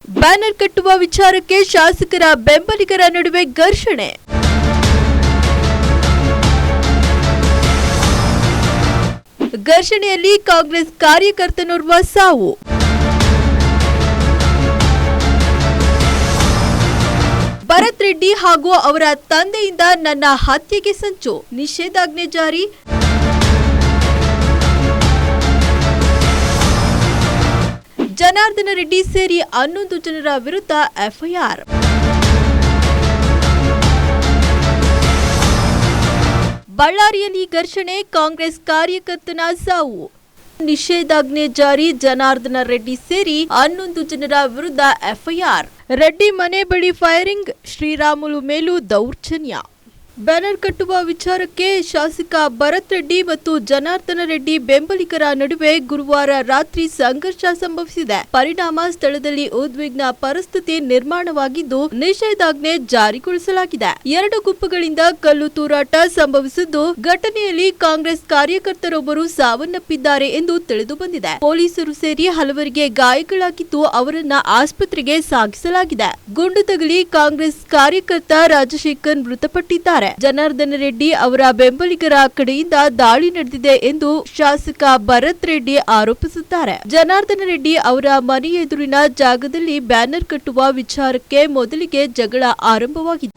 Banner ಕಟ್ಟುವ ವಿಚಾರಕ್ಕೆ ಶಾಸಕರ ಬೆಂಬಲಿಗರ ನಡುವೆ ಘರ್ಷಣೆ. ಘರ್ಷಣೆಯಲ್ಲಿ ಕಾಂಗ್ರೆಸ್ ಕಾರ್ಯಕರ್ತನೋರ್ವ ಸಾವು. ಭರತ್ ರೆಡ್ಡಿ ಹಾಗೂ ಅವರ ತಂದೆಯಿಂದ ನನ್ನ ಹತ್ಯೆಗೆ ಸಂಚು, ನಿಷೇಧಾಜ್ಞೆ ಜಾರಿ. ಜನಾರ್ದನ ರೆಡ್ಡಿ ಸೇರಿ 11 ಜನರ ವಿರುದ್ಧ ಎಫ್ಐಆರ್. ಬಳ್ಳಾರಿಯಲ್ಲಿ ಘರ್ಷಣೆ, ಕಾಂಗ್ರೆಸ್ ಕಾರ್ಯಕರ್ತನ ಸಾವು, ನಿಷೇಧಾಜ್ಞೆ ಜಾರಿ. ಜನಾರ್ದನ ರೆಡ್ಡಿ ಸೇರಿ 11 ಜನರ ವಿರುದ್ಧ ಎಫ್ಐಆರ್. ರೆಡ್ಡಿ ಮನೆ ಬಳಿ ಫೈರಿಂಗ್, ಶ್ರೀರಾಮುಲು ಮೇಲೂ ದೌರ್ಜನ್ಯ. ಬ್ಯಾನರ್ ಕಟ್ಟುವ ವಿಚಾರಕ್ಕೆ ಶಾಸಕ ಭರತ್ ರೆಡ್ಡಿ ಮತ್ತು ಜನಾರ್ದನ ರೆಡ್ಡಿ ಬೆಂಬಲಿಗರ ನಡುವೆ ಗುರುವಾರ ರಾತ್ರಿ ಸಂಘರ್ಷ ಸಂಭವಿಸಿದೆ. ಪರಿಣಾಮ ಸ್ಥಳದಲ್ಲಿ ಉದ್ವಿಗ್ನ ಪರಿಸ್ಥಿತಿ ನಿರ್ಮಾಣವಾಗಿದ್ದು, ನಿಷೇಧಾಜ್ಞೆ ಜಾರಿಗೊಳಿಸಲಾಗಿದೆ. 2 ಗುಂಪುಗಳಿಂದ ಕಲ್ಲು ತೂರಾಟ ಸಂಭವಿಸಿದ್ದು, ಘಟನೆಯಲ್ಲಿ ಕಾಂಗ್ರೆಸ್ ಕಾರ್ಯಕರ್ತರೊಬ್ಬರು ಸಾವನ್ನಪ್ಪಿದ್ದಾರೆ ಎಂದು ತಿಳಿದು ಬಂದಿದೆ. ಪೊಲೀಸರು ಸೇರಿ ಹಲವರಿಗೆ ಗಾಯಗಳಾಗಿದ್ದು, ಅವರನ್ನ ಆಸ್ಪತ್ರೆಗೆ ಸಾಗಿಸಲಾಗಿದೆ. ಗುಂಡು ತಗುಲಿ ಕಾಂಗ್ರೆಸ್ ಕಾರ್ಯಕರ್ತ ರಾಜಶೇಖರ್ ಮೃತಪಟ್ಟಿದ್ದಾರೆ. ಜನಾರ್ದನ ರೆಡ್ಡಿ ಅವರ ಬೆಂಬಲಿಗರ ಕಡೆಯಿಂದ ದಾಳಿ ನಡೆದಿದೆ ಎಂದು ಶಾಸಕ ಭರತ್ ರೆಡ್ಡಿ ಆರೋಪಿಸುತ್ತಾರೆ. ಜನಾರ್ದನ ರೆಡ್ಡಿ ಅವರ ಮನೆ ಎದುರಿನ ಜಾಗದಲ್ಲಿ ಬ್ಯಾನರ್ ಕಟ್ಟುವ ವಿಚಾರಕ್ಕೆ ಮೊದಲಿಗೆ ಜಗಳ ಆರಂಭವಾಗಿದೆ.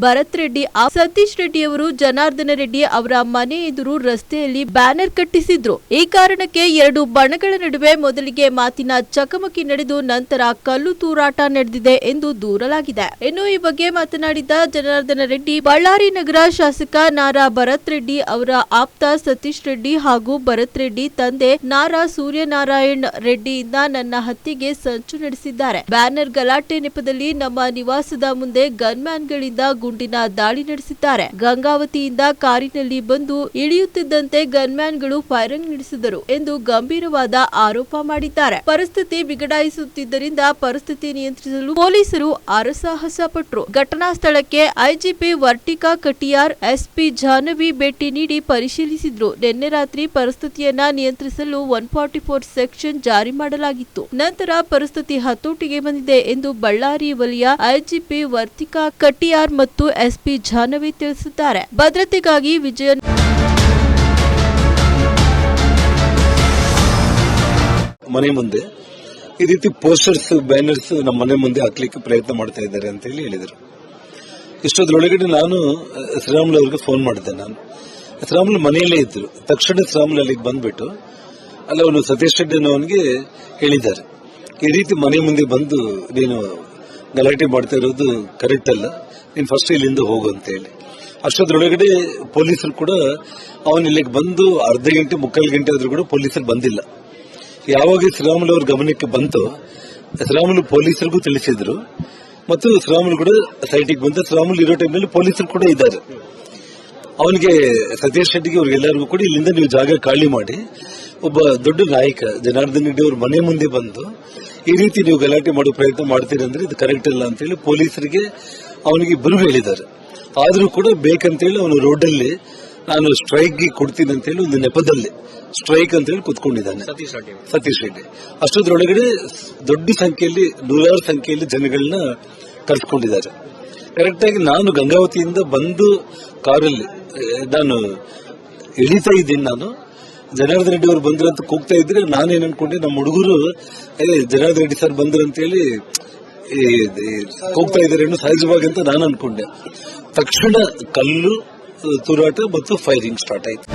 ಭರತ್ ರೆಡ್ಡಿ ಸತೀಶ್ ರೆಡ್ಡಿ ಅವರು ಜನಾರ್ದನ ರೆಡ್ಡಿ ಅವರ ಮನೆ ಎದುರು ರಸ್ತೆಯಲ್ಲಿ ಬ್ಯಾನರ್ ಕಟ್ಟಿಸಿದ್ರು. ಈ ಕಾರಣಕ್ಕೆ 2 ಬಣಗಳ ನಡುವೆ ಮೊದಲಿಗೆ ಮಾತಿನ ಚಕಮಕಿ ನಡೆದು ನಂತರ ಕಲ್ಲು ತೂರಾಟ ನಡೆದಿದೆ ಎಂದು ದೂರಲಾಗಿದೆ. ಇನ್ನು ಈ ಬಗ್ಗೆ ಮಾತನಾಡಿದ ಜನಾರ್ದನ ರೆಡ್ಡಿ, ಬಳ್ಳಾರಿ ನಗರ ಶಾಸಕ ನಾರಾ ಭರತ್ ರೆಡ್ಡಿ ಅವರ ಆಪ್ತ ಸತೀಶ್ ರೆಡ್ಡಿ ಹಾಗೂ ಭರತ್ ರೆಡ್ಡಿ ತಂದೆ ನಾರಾ ಸೂರ್ಯನಾರಾಯಣ್ ರೆಡ್ಡಿಯಿಂದ ನನ್ನ ಹತ್ಯೆಗೆ ಸಂಚು ನಡೆಸಿದ್ದಾರೆ. ಬ್ಯಾನರ್ ಗಲಾಟೆ ನೆಪದಲ್ಲಿ ನಮ್ಮ ನಿವಾಸದ ಮುಂದೆ ಗನ್ಮ್ಯಾನ್ಗಳಿಂದ ಗುಂಡಿನ ದಾಳಿ ನಡೆಸಿದ್ದಾರೆ. ಗಂಗಾವತಿಯಿಂದ ಕಾರಿನಲ್ಲಿ ಬಂದು ಇಳಿಯುತ್ತಿದ್ದಂತೆ ಗನ್ಮ್ಯಾನ್ಗಳು ಫೈರಿಂಗ್ ನಡೆಸಿದರು ಎಂದು ಗಂಭೀರವಾದ ಆರೋಪ ಮಾಡಿದ್ದಾರೆ. ಪರಿಸ್ಥಿತಿ ಬಿಗಡಾಯಿಸುತ್ತಿದ್ದರಿಂದ ಪರಿಸ್ಥಿತಿ ನಿಯಂತ್ರಿಸಲು ಪೊಲೀಸರು ಹರಸಾಹಸ ಪಟ್ಟರು. ಘಟನಾ ಸ್ಥಳಕ್ಕೆ ಐಜಿಪಿ ವರ್ಟಿಕಾ ಕಟಿಯಾರ್, ಎಸ್ಪಿ ಜಾಹ್ನವಿ ಭೇಟಿ ನೀಡಿ ಪರಿಶೀಲಿಸಿದ್ರು. ನಿನ್ನೆ ರಾತ್ರಿ ಪರಿಸ್ಥಿತಿಯನ್ನ ನಿಯಂತ್ರಿಸಲು 144 ಸೆಕ್ಷನ್ ಜಾರಿ ಮಾಡಲಾಗಿತ್ತು. ನಂತರ ಪರಿಸ್ಥಿತಿ ಹತೋಟಿಗೆ ಬಂದಿದೆ ಎಂದು ಬಳ್ಳಾರಿ ವಲಯ ಐಜಿಪಿ ವರ್ಟಿಕಾ ಕಟಿಯಾರ್ ಮತ್ತು ಎಸ್ಪಿ ಜಾಹ್ನವಿ ತಿಳಿಸಿದ್ದಾರೆ. ಭದ್ರತೆಗಾಗಿ ಮನೆ ಮುಂದೆ ಈ ರೀತಿ ಪೋಸ್ಟರ್ಸ್, ಬ್ಯಾನರ್ಸ್ ನಮ್ಮ ಮನೆ ಮುಂದೆ ಹಾಕ್ಲಿಕ್ಕೆ ಪ್ರಯತ್ನ ಮಾಡ್ತಾ ಇದ್ದಾರೆ ಅಂತ ಹೇಳಿದರು. ಇಷ್ಟೊಂದರೊಳಗಡೆ ನಾನು ಶ್ರೀರಾಮುಲು ಅವರಿಗೆ ಫೋನ್ ಮಾಡಿದ್ದೆ. ನಾನು ಶ್ರೀರಾಮುಲು ಮನೆಯಲ್ಲೇ ಇದ್ರು. ತಕ್ಷಣ ಶ್ರೀರಾಮುಲು ಅಲ್ಲಿಗೆ ಬಂದ್ಬಿಟ್ಟು ಅಲ್ಲಿ ಅವನು ಸತೀಶ್ ರೆಡ್ಡಿ ಅವನಿಗೆ ಹೇಳಿದ್ದಾರೆ, ಈ ರೀತಿ ಮನೆ ಮುಂದೆ ಬಂದು ನೀನು ಗಲಾಟೆ ಮಾಡ್ತಾ ಇರೋದು ಕರೆಕ್ಟ್ ಅಲ್ಲ, ನೀನು ಫಸ್ಟ್ ಇಲ್ಲಿಂದ ಹೋಗು ಅಂತ ಹೇಳಿ. ಅಷ್ಟೊಂದರೊಳಗಡೆ ಪೊಲೀಸರು ಕೂಡ ಅವನು ಇಲ್ಲಿಗೆ ಬಂದು ಅರ್ಧ ಗಂಟೆ 3/4 ಗಂಟೆ ಆದ್ರೂ ಕೂಡ ಪೊಲೀಸರು ಬಂದಿಲ್ಲ. ಯಾವಾಗ ಶ್ರೀರಾಮುಲು ಅವ್ರ ಗಮನಕ್ಕೆ ಬಂತು, ಶ್ರೀರಾಮುಲು ಪೊಲೀಸರಿಗೂ ತಿಳಿಸಿದ್ರು ಮತ್ತು ಶ್ರೀರಾಮುಲು ಕೂಡ ಸೈಟಿಗೆ ಬಂದ. ಶ್ರೀರಾಮುಲು ಇರೋ ಟೈಮ್ನಲ್ಲಿ ಪೊಲೀಸರು ಕೂಡ ಇದ್ದಾರೆ. ಅವನಿಗೆ ಸತೀಶ್ ರೆಡ್ಡಿಗೆ ಅವ್ರಿಗೆಲ್ಲರಿಗೂ ಕೂಡ ಇಲ್ಲಿಂದ ನೀವು ಜಾಗ ಖಾಲಿ ಮಾಡಿ, ಒಬ್ಬ ದೊಡ್ಡ ನಾಯಕ ಜನಾರ್ದನ ರೆಡ್ಡಿ ಅವ್ರ ಮನೆ ಮುಂದೆ ಬಂದು ಈ ರೀತಿ ನೀವು ಗಲಾಟೆ ಮಾಡೋ ಪ್ರಯತ್ನ ಮಾಡ್ತೀರಿ ಅಂದ್ರೆ ಇದು ಕರೆಕ್ಟ್ ಅಲ್ಲ ಅಂತ ಹೇಳಿ ಪೊಲೀಸರಿಗೆ ಅವನಿಗೆ ಇಬ್ಬರು ಹೇಳಿದ್ದಾರೆ. ಆದ್ರೂ ಕೂಡ ಬೇಕಂತೇಳಿ ಅವನು ರೋಡಲ್ಲಿ ನಾನು ಸ್ಟ್ರೈಕ್ಗೆ ಕೊಡ್ತೀನಿ ಅಂತ ಹೇಳಿ ಒಂದು ನೆಪದಲ್ಲಿ ಸ್ಟ್ರೈಕ್ ಅಂತ ಹೇಳಿ ಕುತ್ಕೊಂಡಿದ್ದಾನೆ ಸತೀಶ್ ರೆಡ್ಡಿ. ಅಷ್ಟೊಂದರೊಳಗಡೆ ದೊಡ್ಡ ಸಂಖ್ಯೆಯಲ್ಲಿ, 100 ಸಂಖ್ಯೆಯಲ್ಲಿ ಜನಗಳನ್ನ ಕರೆಸ್ಕೊಂಡಿದ್ದಾರೆ. ಕರೆಕ್ಟ್ ಆಗಿ ನಾನು ಗಂಗಾವತಿಯಿಂದ ಬಂದು ಕಾರಲ್ಲಿ ನಾನು ಇಳಿತಾ ಇದ್ದೀನಿ. ನಾನು ಜನಾರ್ದನ ರೆಡ್ಡಿ ಅವರು ಬಂದ್ರು ಅಂತ ಕೂಗ್ತಾ ಇದ್ರೆ ನಾನೇನ್ ಅನ್ಕೊಂಡೆ, ನಮ್ಮ ಹುಡುಗರು ಜನಾರ್ದನ ರೆಡ್ಡಿ ಸರ್ ಬಂದ್ರು ಅಂತ ಹೇಳಿ ಕೂಗ್ತಾ ಇದ್ದಾರೆ ಸಹಜವಾಗಿ ಅಂತ ನಾನು ಅನ್ಕೊಂಡೆ. ತಕ್ಷಣ ಕಲ್ಲು ತೂರಾಟ ಮತ್ತು ಫೈರಿಂಗ್ ಸ್ಟಾರ್ಟ್ ಆಯ್ತು.